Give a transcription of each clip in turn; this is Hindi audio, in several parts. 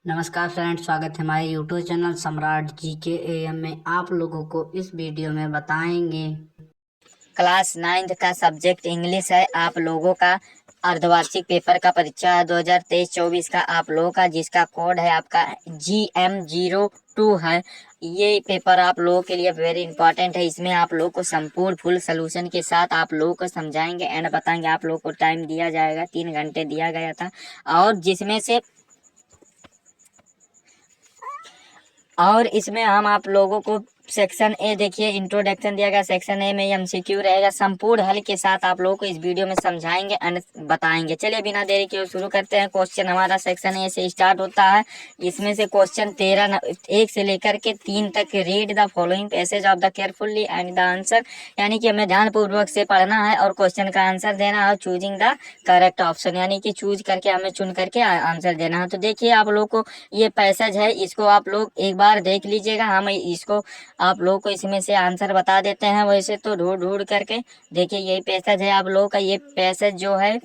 नमस्कार फ्रेंड, स्वागत है हमारे यूट्यूब चैनल सम्राट जी के एएम में। आप लोगों को इस वीडियो में बताएंगे क्लास 9th का सब्जेक्ट इंग्लिश है। आप लोगों का अर्धवार्षिक पेपर का परीक्षा है 2023-24 का आप लोगों का, जिसका कोड है आपका GM02 है। ये पेपर आप लोगों के लिए वेरी इंपॉर्टेंट है। इसमें आप लोगों को संपूर्ण फुल सोल्यूशन के साथ आप लोगों को समझाएंगे एंड बताएंगे। आप लोगों को टाइम दिया जाएगा, 3 घंटे दिया गया था। और इसमें हम आप लोगों को सेक्शन ए देखिए, इंट्रोडक्शन दिया गया। सेक्शन ए में एमसीक्यू रहेगा, संपूर्ण हल के साथ आप लोगों को इस वीडियो में समझाएंगे एंड बताएंगे। चलिए बिना देरी के शुरू करते हैं। क्वेश्चन हमारा सेक्शन ए से स्टार्ट होता है। इसमें से क्वेश्चन 1 से लेकर के 3 तक। Read the following passage of the carefully and the answer, यानी कि हमें ध्यानपूर्वक से पढ़ना है और क्वेश्चन का आंसर देना है। चूजिंग द करेक्ट ऑप्शन, यानी कि चूज करके हमें चुन करके आंसर देना है। तो देखिए आप लोग को ये पैसेज है, इसको आप लोग एक बार देख लीजिएगा। हम इसको आप लोगों को इसमें से आंसर बता देते हैं। वैसे तो ढूंढ ढूंढ करके देखिए, यही पैसेज है आप लोगों का। ये पैसेज जो है,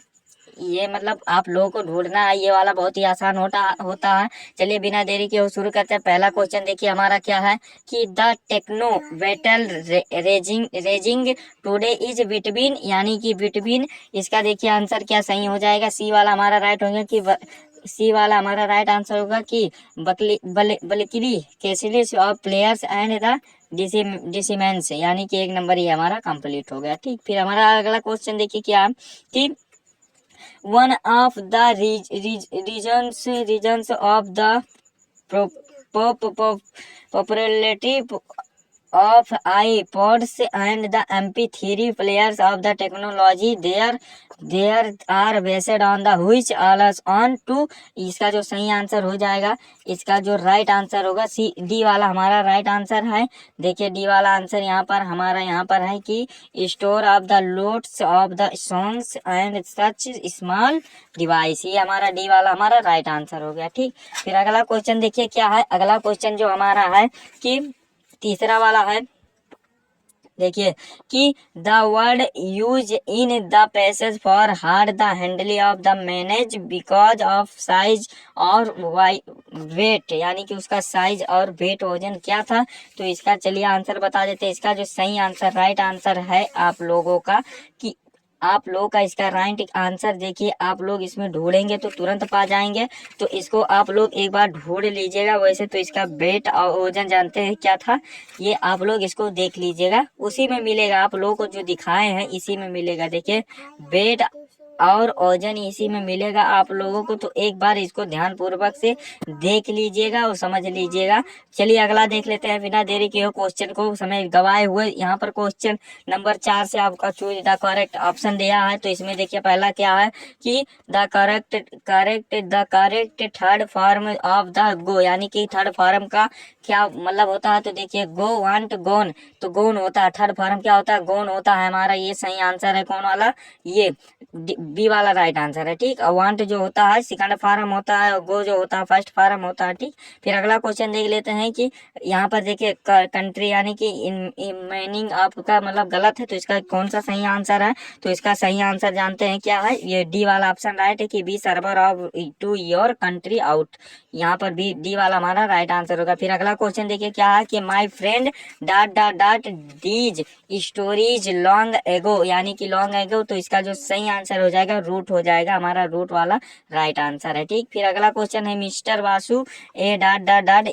ये मतलब आप लोगों को ढूंढना है। ये वाला बहुत ही आसान होता है। चलिए बिना देरी के शुरू करते हैं। पहला क्वेश्चन देखिए हमारा क्या है कि the techno battle raging raging today is between, यानी कि बिटवीन। इसका देखिए आंसर क्या सही हो जाएगा। सी वाला हमारा राइट होगा कि सी वाला हमारा राइट आंसर होगा कि बलकिली कैसिलिस ऑफ प्लेयर्स एंड द डिसिमेंस, यानी कि 1 नंबर ये हमारा कंप्लीट हो गया। ठीक, फिर हमारा अगला क्वेश्चन देखिए क्या कि one of the regions of the popularity of iPods and the MP3 players of the technology there are based on the which allows on to। इसका जो सही आंसर हो जाएगा, इसका जो राइट आंसर होगा सी डी वाला हमारा राइट आंसर है। देखिए डी वाला आंसर यहाँ पर हमारा यहाँ पर है कि store of the loads of the songs and such small device. ये हमारा डी वाला हमारा राइट आंसर हो गया। ठीक, फिर अगला क्वेश्चन देखिए क्या है। अगला क्वेश्चन जो हमारा है कि तीसरा वाला है, देखिए कि the word use in the passage for hard the handling of the manage because of size और वेट, यानी कि उसका साइज और वेट वजन क्या था। तो इसका चलिए आंसर बता देते हैं। इसका जो सही आंसर राइट आंसर है आप लोगों का कि आप लोग का इसका राइट आंसर देखिए, आप लोग इसमें ढूंढेंगे तो तुरंत पा जाएंगे। तो इसको आप लोग एक बार ढूंढ लीजिएगा। वैसे तो इसका वेट और वजन जानते हैं क्या था, ये आप लोग इसको देख लीजिएगा, उसी में मिलेगा। आप लोगों को जो दिखाए हैं इसी में मिलेगा। देखिए वेट और वजन इसी में मिलेगा आप लोगों को। तो एक बार इसको ध्यान पूर्वक से देख लीजिएगा और समझ लीजिएगा। चलिए अगला देख लेते हैं बिना देरी के। क्वेश्चन को समय गवाए हुए यहाँ पर क्वेश्चन नंबर 4 से आपका चूज द करेक्ट ऑप्शन दिया है। तो इसमें देखिए पहला क्या है कि the correct third form of the go, यानी कि थर्ड फॉर्म का क्या मतलब होता है। तो देखिए गो वांट गोन, तो गोन होता है। थर्ड फॉर्म क्या होता है, गोन होता है हमारा। ये सही आंसर है कौन वाला, ये बी वाला राइट आंसर है। ठीक, और वांट जो होता है सेकंड फॉर्म होता है और गो जो होता है फर्स्ट फॉर्म होता है। ठीक, फिर अगला क्वेश्चन देख लेते हैं कि यहाँ पर देखिए कंट्री, यानी कि मीनिंग आपका मतलब गलत है। तो इसका कौन सा सही आंसर है, तो इसका सही आंसर जानते हैं क्या है। ये डी वाला ऑप्शन राइट है कि B server of to your country out. यहाँ पर बी डी वाला हमारा राइट आंसर होगा। फिर अगला क्वेश्चन देखिए क्या है कि my friend dot dot dot these stories long ago, यानी कि लॉन्ग एगो। तो इसका जो सही आंसर हो जाएगा रूट हो जाएगा, हमारा रूट वाला राइट आंसर है। ठीक, फिर अगला क्वेश्चन है mister Vasu A dot dot dot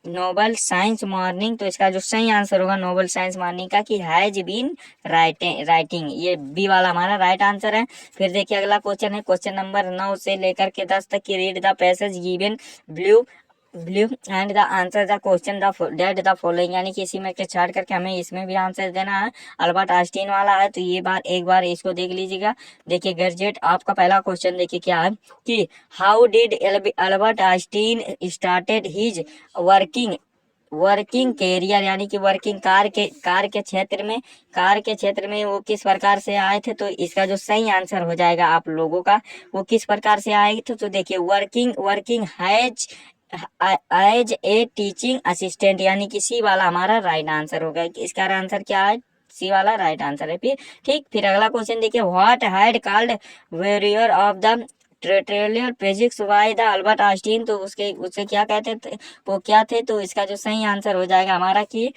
Nobel science morning. तो इसका जो सही आंसर होगा नोबल साइंस मॉर्निंग का कि हैज बीन राइटिंग। ये बी वाला हमारा राइट आंसर है। फिर देखिए अगला क्वेश्चन है क्वेश्चन नंबर 9 से लेकर के 10 तक की। Read the passage given blue blue and the answer the question the following, यानी कि इसी में के छाट करके हमें इसमें भी आंसर देना है। अल्बर्ट आइंस्टीन वाला है, तो ये बार एक बार इसको देख लीजिएगा। देखिए गैजेट आपका पहला क्वेश्चन देखिए क्या है कि how did Albert Einstein started his working career, यानी कि वर्किंग कार के क्षेत्र में वो किस प्रकार से आए थे। तो इसका जो सही आंसर हो जाएगा आप लोगों का, वो किस प्रकार से आए थे। तो देखिए working has as a teaching assistant, यानी कि सी वाला हमारा राइट आंसर होगा। इसका आंसर क्या है, सी वाला राइट आंसर है। फिर ठीक, फिर अगला क्वेश्चन देखिए what had called barrier of the trailer physics by the Albert Einstein. तो उसके क्या कहते थे, वो क्या थे, तो इसका जो सही आंसर हो जाएगा हमारा कि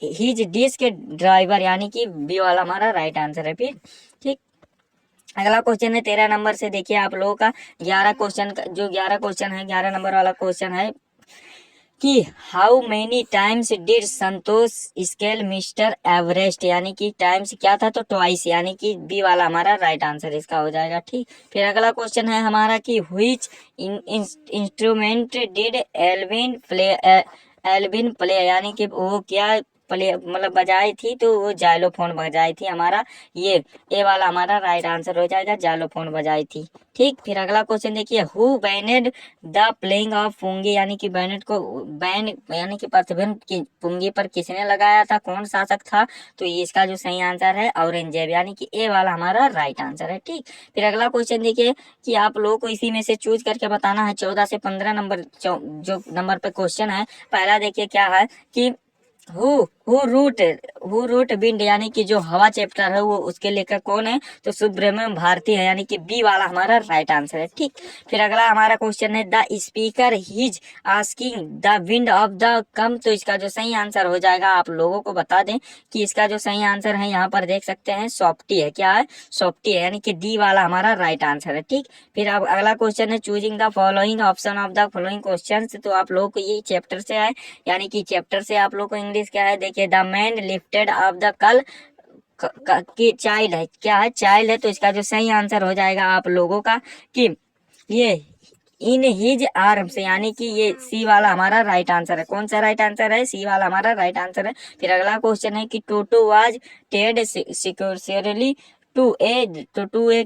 हिज डिस्क ड्राइवर, यानी कि बी वाला हमारा राइट आंसर है। फिर ठीक, अगला क्वेश्चन है 13 नंबर से। देखिए आप लोगों का 11 क्वेश्चन का जो 11 क्वेश्चन है, 11 नंबर वाला क्वेश्चन है कि how many times did Santosh scale mister Everest, यानी कि टाइम्स क्या था, तो ट्वाइस, यानी कि बी वाला हमारा राइट आंसर इसका हो जाएगा। ठीक, फिर अगला क्वेश्चन है हमारा कि which instrument did Alvin play, यानी कि वो क्या प्ले मतलब बजाई थी, तो वो जाइलोफोन बजाई थी हमारा, ये ए वाला हमारा राइट आंसर हो जाएगा, जाइलोफोन बजाई थी। ठीक, फिर अगला क्वेश्चन देखिए, हु बैनेड द प्लेइंग ऑफ पुंगी, यानी कि बैनेट को बैन यानी कि प्रतिबंध की पुंगी पर किसने लगाया था, कौन शासक था, तो ये इसका जो सही आंसर है औरंगजेब, यानी कि ए वाला हमारा राइट आंसर है। ठीक, फिर अगला क्वेश्चन देखिए कि आप लोगों को इसी में से चूज करके बताना है 14 से 15 नंबर जो नंबर पे क्वेश्चन है। पहला देखिए क्या है कि हु रूट विंड, यानी कि जो हवा चैप्टर है वो उसके लेकर कौन है, तो सुब्रमण्यम भारती है, यानी कि बी वाला हमारा राइट आंसर है। ठीक, फिर अगला हमारा क्वेश्चन है the speaker his asking the wind of the कम, तो इसका जो सही आंसर हो जाएगा आप लोगों को बता दें कि इसका जो सही आंसर है यहाँ पर देख सकते हैं सॉफ्टी है, क्या है, सॉफ्टी है, यानी कि डी वाला हमारा राइट आंसर है। ठीक, फिर अब अगला क्वेश्चन है choosing the following option of the following question, तो आप लोगों को ये चैप्टर से है, यानी कि चैप्टर से आप लोग को इंग्लिश क्या है, देखिए the man lifted of the कल की चाइल्ड है, क्या है, चाइल्ड है, तो इसका जो सही आंसर हो जाएगा आप लोगों का कि ये इन हिज आर्म्स, यानी कि ये सी वाला हमारा राइट आंसर है। कौन सा राइट आंसर है, सी वाला हमारा राइट आंसर है। फिर अगला क्वेश्चन है कि Toto was tied securely to a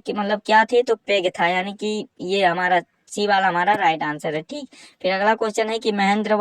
मतलब क्या थे, तो पेग था, यानी कि ये हमारा सी वाला हमारा राइट आंसर है। ठीक, फिर अगला क्वेश्चन है कि महेंद्र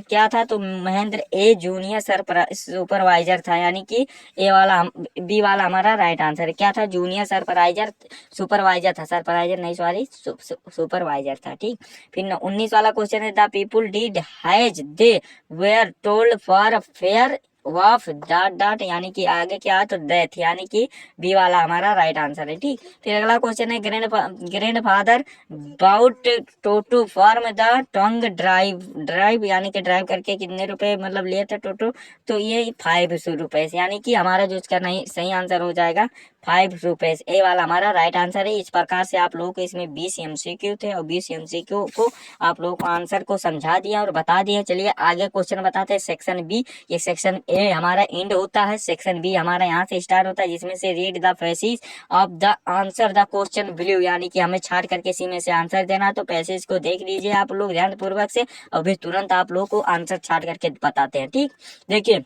क्या था, तो महेंद्र ए जूनियर सुपरवाइजर था, यानी कि ए वाला बी वाला हमारा राइट आंसर है, क्या था, जूनियर सुपरवाइजर था, सरपराइजर नहीं सॉरी सुपरवाइजर था। ठीक, फिर 19 वाला क्वेश्चन है the people did has they were told for fair वाफ डॉट डॉट, यानी कि आगे क्या है, तो डेथ, यानी कि बी वाला हमारा राइट आंसर है। ठीक, फिर अगला क्वेश्चन है grand father bought Toto form the tonga drive, यानी कि ड्राइव करके कितने रुपए मतलब लिए थे टोटो, तो ये 500 रुपए, यानी कि हमारा जो इसका नहीं सही आंसर हो जाएगा 5 रुपए, ए वाला हमारा राइट आंसर है। इस प्रकार से आप लोगों को इसमें 20 एमसीक्यू थे और 20 एमसीक्यू को आप लोगों को आंसर को समझा दिया और बता दिया। चलिए आगे क्वेश्चन बताते हैं सेक्शन बी। ये सेक्शन ए हमारा एंड होता है, सेक्शन बी हमारा यहाँ से स्टार्ट होता है, जिसमें से read the passage of the answer the question below, यानी कि हमें छाट करके इसी में से आंसर देना। तो पैसेज को देख लीजिए आप लोग ध्यान पूर्वक से और फिर तुरंत आप लोग को आंसर छाट करके बताते हैं। ठीक, देखिए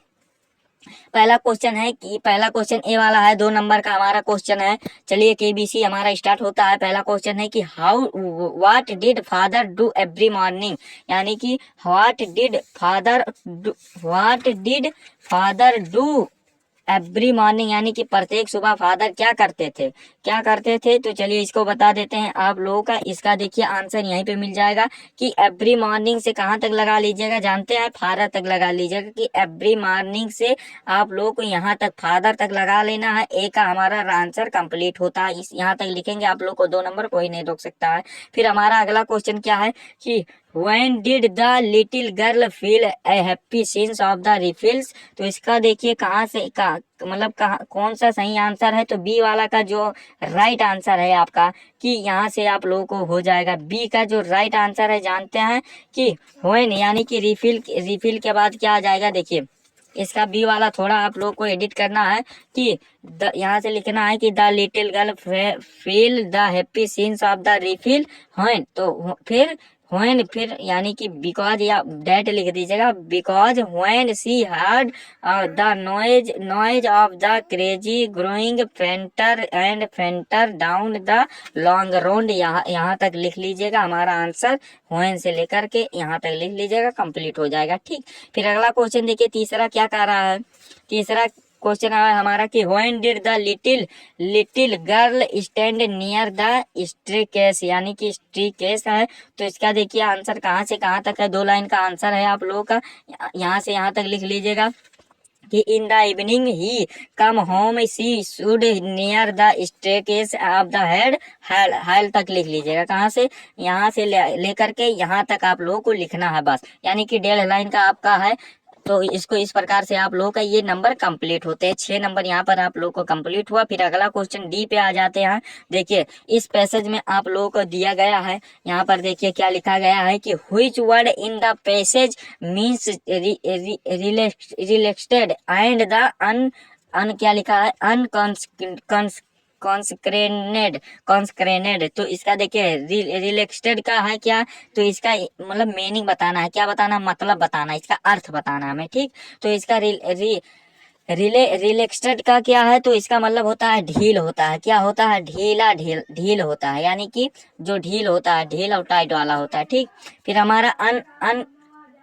पहला क्वेश्चन है कि पहला क्वेश्चन ए वाला है, 2 नंबर का हमारा क्वेश्चन है। चलिए केबीसी हमारा स्टार्ट होता है। पहला क्वेश्चन है कि how what did father do every morning, यानी कि what did father do every morning, यानी कि प्रत्येक सुबह फादर क्या करते थे, तो चलिए इसको बता देते हैं आप लोगों का। इसका देखिए आंसर यहीं पे मिल जाएगा कि एवरी मॉर्निंग से कहाँ तक लगा लीजिएगा, जानते हैं, फादर तक लगा लीजिएगा कि एवरी मॉर्निंग से आप लोगों को यहाँ तक फादर तक लगा लेना है। ए का हमारा आंसर कंप्लीट होता है, इस यहाँ तक लिखेंगे आप लोग को 2 नंबर कोई नहीं रोक सकता है। फिर हमारा अगला क्वेश्चन क्या है कि When did the little girl feel a happy sense of the refills, तो इसका देखिए कहाँ से मतलब कौन सा सही आंसर है, तो बी वाला का जो राइट आंसर है आपका कि यहाँ से आप लोगों को हो जाएगा बी का जो राइट आंसर है, जानते हैं कि when, यानी कि रिफिल के बाद क्या आ जाएगा, देखिए इसका बी वाला थोड़ा आप लोग को एडिट करना है कि यहाँ से लिखना है कि the little girl feel the happy scenes of the refill when, तो फिर यानी कि बिकॉज या डेट लिख दीजिएगा, because when she heard the noise of the crazy growing फेंटर and फेंटर down the long road, यहाँ तक लिख लीजिएगा। हमारा आंसर व्हेन से लेकर के यहाँ तक लिख लीजिएगा, कंप्लीट हो जाएगा। ठीक, फिर अगला क्वेश्चन देखिए तीसरा क्या कह रहा है। तीसरा क्वेश्चन है हमारा कि when did the little girl stand near the staircase, यानी कि स्टेयरकेस है, तो इसका देखिए आंसर कहाँ से कहाँ तक है, 2 लाइन का आंसर है आप लोगों का, यहाँ से यहाँ तक लिख लीजिएगा कि in the evening he come home she should near the staircase of the head hell तक लिख लीजिएगा। कहाँ से, यहाँ से लेकर के यहाँ तक आप लोगों को लिखना है बस, यानी कि 1.5 लाइन का आपका है। तो इसको इस प्रकार से आप लोगों का ये नंबर कंप्लीट होते हैं। 6 नंबर यहाँ पर आप लोगों को कंप्लीट हुआ। फिर अगला क्वेश्चन डी पे आ जाते हैं। देखिए इस पैसेज में आप लोगों को दिया गया है, यहाँ पर देखिए क्या लिखा गया है कि which word in the passage means reflected and the अन क्या लिखा है, कॉन्सक्रेनेड। तो इसका देखिए रिलेक्टेड का है क्या, तो इसका मतलब मीनिंग बताना है, क्या बताना, मतलब बताना है, इसका अर्थ बताना है हमें, ठीक। तो इसका रिलेक्टेड का क्या है, तो इसका मतलब होता है ढील होता है, क्या होता है, ढील होता है, यानी कि जो ढील होता है, ढील और टाइट वाला होता है, ठीक। फिर हमारा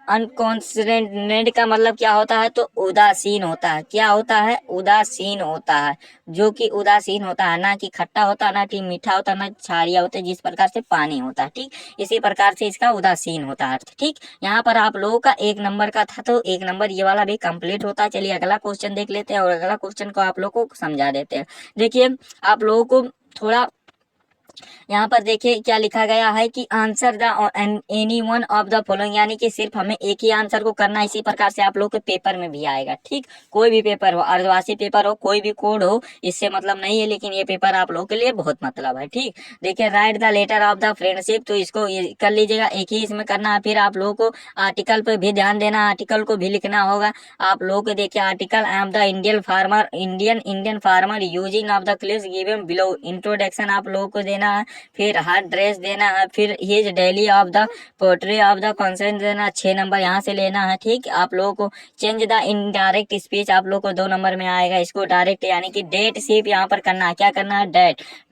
अनकॉन्सनेंटेड का मतलब क्या होता है, तो उदासीन होता है, क्या होता है, उदासीन होता है, जो कि उदासीन होता है, ना कि खट्टा होता है, ना कि मीठा होता है, ना क्षारिया होता है, जिस प्रकार से पानी होता है, ठीक। इसी प्रकार से इसका उदासीन होता है, ठीक। यहाँ पर आप लोगों का 1 नंबर का था, तो 1 नंबर ये वाला भी कंप्लीट होता है। चलिए अगला क्वेश्चन देख लेते हैं और अगला क्वेश्चन को आप लोग को समझा देते हैं। देखिए आप लोगों को थोड़ा यहाँ पर देखिए क्या लिखा गया है कि answer the any one of the following, यानी कि सिर्फ हमें एक ही आंसर को करना है। इसी प्रकार से आप लोग के पेपर में भी आएगा, ठीक। कोई भी पेपर हो, अर्धवार्षिक पेपर हो, कोई भी कोड हो, इससे मतलब नहीं है, लेकिन ये पेपर आप लोगों के लिए बहुत मतलब है, ठीक। देखिए write the letter of the friendship, तो इसको ये कर लीजिएगा, एक ही इसमें करना है। फिर आप लोगों को आर्टिकल पे भी ध्यान देना, आर्टिकल को भी लिखना होगा आप लोगों को। देखिए article I am the Indian farmer using of the clips given below, introduction आप लोगों को देना है। फिर हर ड्रेस देना है। फिर his daily of the poetry of the consent देना, 6 नंबर यहाँ से लेना है, ठीक। आप लोगों को चेंज द इनडायरेक्ट स्पीच आप लोगों को 2 नंबर में आएगा। इसको डायरेक्ट यानी कि डेट सिर्फ यहाँ पर करना है, क्या करना है,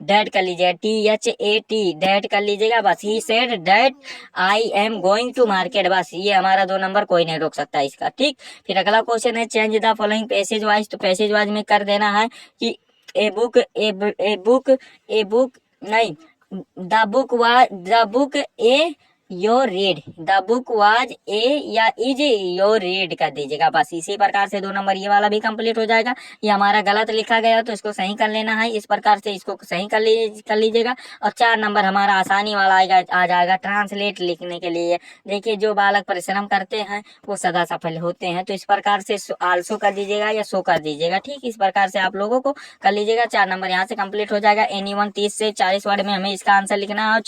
डेट कर लीजिएगा, THAT डेट कर लीजिएगा बस। He said that I am going to market, बस ये हमारा 2 नंबर, कोई नहीं रोक सकता इसका, ठीक। फिर अगला क्वेश्चन है change the following passage wise, तो पैसेज वाइज में कर देना है कि ए बुक नहीं, the book A your read, the book was a या इज योर रीड कर दीजिएगा बस। इसी प्रकार से 2 नंबर ये वाला भी कंप्लीट हो जाएगा। ये हमारा गलत लिखा गया तो इसको सही कर लेना है, इस प्रकार से इसको सही कर लीजिएगा। और 4 नंबर हमारा आसानी वाला आ जाएगा ट्रांसलेट लिखने के लिए। देखिए जो बालक परिश्रम करते हैं वो सदा सफल होते हैं, तो इस प्रकार से आल्सो कर दीजिएगा या सो कर दीजिएगा, ठीक। इस प्रकार से आप लोगों को कर लीजिएगा। 4 नंबर यहाँ से कंप्लीट हो जाएगा। एनीवन 30 से 40 वर्ड में हमें इसका आंसर लिखना है और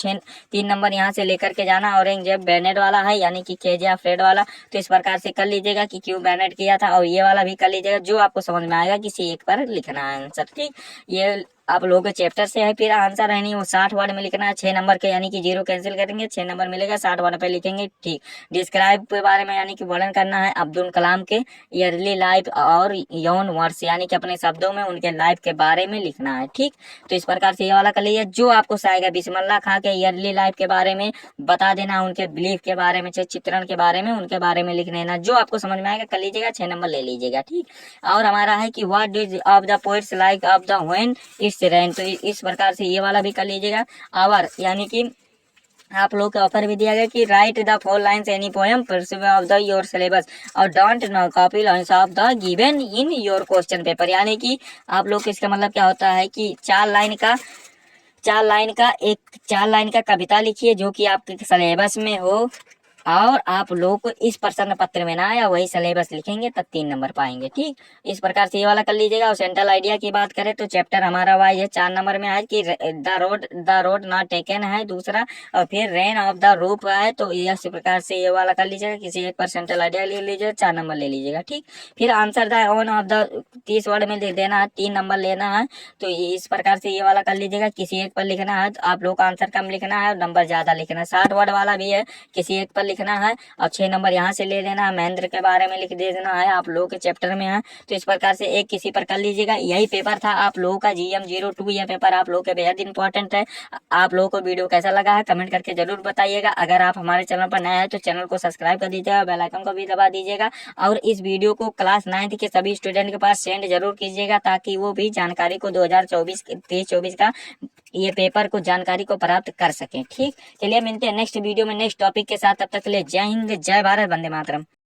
3 नंबर यहाँ से लेकर के जाना। औरंगजेब बैनेट वाला है, यानी कि केजे अफ्रेड वाला, तो इस प्रकार से कर लीजिएगा कि क्यों बैनेट किया था। और ये वाला भी कर लीजिएगा, जो आपको समझ में आएगा किसी एक पर लिखना है आंसर, ठीक। ये आप लोगों के चैप्टर से है। फिर आंसर है नहीं वो 60 वर्ड में लिखना है, 6 नंबर के, यानी कि 0 कैंसिल करेंगे, 6 नंबर मिलेगा, 60 वर्ड पे लिखेंगे, ठीक। डिस्क्राइब के बारे में यानी कि वर्णन करना है अब्दुल कलाम के ईयरली लाइफ और यौन वर्ष, यानी कि अपने शब्दों में उनके लाइफ के बारे में लिखना है, ठीक। तो इस प्रकार से ये वाला कर लीजिए। जो आपको आएगा बिस्मिल्लाह खां के ईयरली लाइफ के बारे में बता देना, उनके बिलीफ के बारे में, चित्रण के बारे में, उनके बारे में लिख लेना। जो आपको समझ में आएगा कर लीजिएगा, 6 नंबर ले लीजिएगा, ठीक। और हमारा है कि what do of the poets like of the when it's rain, तो इस प्रकार से ये वाला भी कर लीजिएगा। आवर यानी कि आप लोग के ऑफर भी दिया गया कि write the 4 lines any poem pursue of the your syllabus और don't no copy lines of the given in your question paper, यानी कि आप लोग को इसका मतलब क्या होता है कि 4 लाइन का कविता लिखिए जो कि आपके सिलेबस में हो, और आप लोग को इस प्रश्न पत्र में ना आया वही सिलेबस लिखेंगे तब 3 नंबर पाएंगे, ठीक। इस प्रकार से ये वाला कर लीजिएगा। और सेंट्रल आइडिया की बात करें तो चैप्टर हमारा वाइज है 4 नंबर में है कि द रोड नॉट टेकन है दूसरा, और फिर रेन ऑफ द रूफ है, तो इस प्रकार से ये वाला कर लीजिएगा। किसी एक पर सेंट्रल आइडिया ले लीजिएगा, 4 नंबर ले लीजिएगा, ठीक। फिर answer the one of the 30 word में लिख देना है, 3 नंबर लेना है, तो इस प्रकार से ये वाला कर लीजिएगा। किसी एक पर लिखना है तो आप लोग का आंसर कम लिखना है और नंबर ज्यादा लिखना है। 60 वर्ड वाला भी है, किसी एक पर लिखना है और 6 नंबर यहाँ से ले लेना है। महेंद्र के बारे में लिख देना है, आप लोगों के चैप्टर में है, तो इस प्रकार से एक किसी पर कर लीजिएगा। यही पेपर था आप लोगों का GM02। यह पेपर आप लोगों के बेहद इंपॉर्टेंट है। आप लोगों को वीडियो कैसा लगा है कमेंट करके जरूर बताइएगा। अगर आप हमारे चैनल पर नए हैं तो चैनल को सब्सक्राइब कर दीजिएगा, बेल आइकन को भी दबा दीजिएगा, और इस वीडियो को क्लास 9th के सभी स्टूडेंट के पास सेंड जरूर कीजिएगा, ताकि वो भी जानकारी को 2023-24 का ये पेपर को जानकारी को प्राप्त कर सकें, ठीक। चलिए मिलते हैं नेक्स्ट वीडियो में नेक्स्ट टॉपिक के साथ, तब तक के लिए जय हिंद, जय भारत, वंदे मातरम।